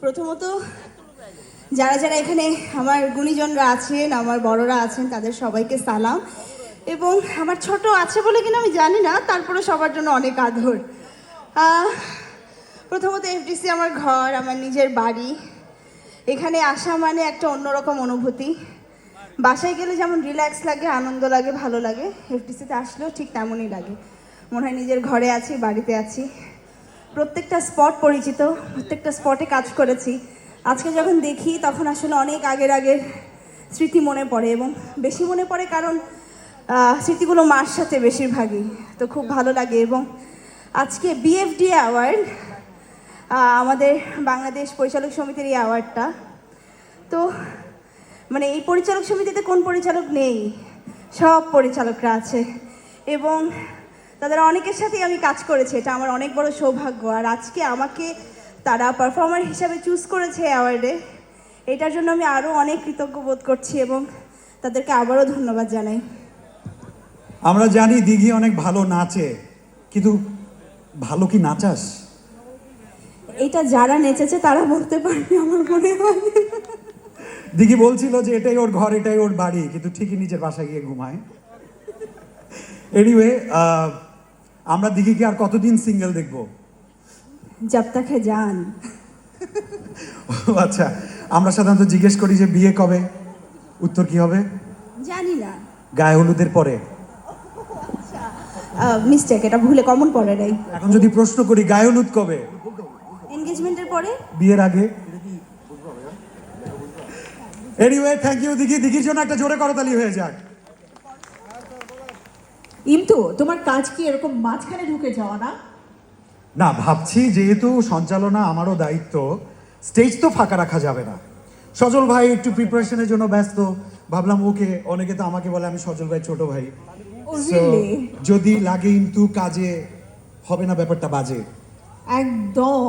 প্রথমত যারা যারা এখানে আমার গুণীজনরা আছেন, আমার বড়রা আছেন, তাদের সবাইকে সালাম। এবং আমার ছোট আছে বলে কিনা আমি জানি না, তারপরে সবার জন্য অনেক আদর। প্রথমত এফডিসি আমার ঘর, আমার নিজের বাড়ি। এখানে আসা মানে একটা অন্যরকম অনুভূতি। বাসায় গেলে যেমন রিল্যাক্স লাগে, আনন্দ লাগে, ভালো লাগে, এফডিসিতে আসলেও ঠিক তেমনই লাগে। মনে হয় নিজের ঘরে আছি, বাড়িতে আছি। প্রত্যেকটা স্পট পরিচিত, প্রত্যেকটা স্পটে কাজ করেছি। আজকে যখন দেখি তখন আসলে অনেক আগের স্মৃতি মনে পড়ে, এবং বেশি মনে পড়ে কারণ স্মৃতিগুলো মার সাথে বেশিরভাগই, তো খুব ভালো লাগে। এবং আজকে বিএফডি অ্যাওয়ার্ড, আমাদের বাংলাদেশ পরিচালক সমিতির এই অ্যাওয়ার্ডটা, তো মানে এই পরিচালক সমিতিতে কোন পরিচালক নেই, সব পরিচালকরা আছে এবং তাদের অনেকের সাথেই আমি কাজ করেছি। এটা আমার অনেক বড় সৌভাগ্য। আর আজকে আমাকে তারা পারফর্মার হিসাবে চুজ করেছে অ্যাওয়ার্ডে, এটার জন্য আমি আরও অনেক কৃতজ্ঞ বোধ করছি এবং তাদেরকে আবারও ধন্যবাদ জানাই। আমরা জানি দিঘি অনেক ভালো নাচে, কিন্তু ভালো কি নাচাস? এটা যারা নেচেছে তারা বলতে পারবে আমার মনে হয়। দিঘি বলছিল যে এটাই ওর ঘর, এটাই ওর বাড়ি, কিন্তু ঠিকই নিজের বাসায় গিয়ে ঘুমায়। এনিওয়ে, আমরা দিঘিকে আর কতদিন সিঙ্গেল দেখবো? জব তক হ্যায় জান। আচ্ছা, আমরা সাধারণত জিজ্ঞেস করি যে বিয়ে কবে, উত্তর কি হবে? জানি না। গায়ে হলুদের পরে। মিস্টেক, এটা ভুলে কমন পড়ে নাই। এখন যদি প্রশ্ন করি গায়ে হলুদ কবে? এনগেজমেন্টের পরে। বিয়ের আগে। এনিওয়ে, থ্যাংক ইউ দিঘি। দিঘির জন্য একটা জোরে করতালি হয়ে যাক। ইমতু, তোমার কাজ কি এরকম মাঝখানে ঢুকে যাওয়া না? না, ভাবছি যেহেতু সঞ্চালনা আমারও দায়িত্ব, স্টেজ তো ফাঁকা রাখা যাবে না। সজল ভাই একটু প্রিপারেশনের জন্য ব্যস্ত, ভাবলাম ওকে, অনেকে তো আমাকে বলে আমি সজল ভাই ছোট ভাই। Oh, So, really? যদি লাগে কিন্তু কাজে হবে না, ব্যাপারটা বাজে একদম।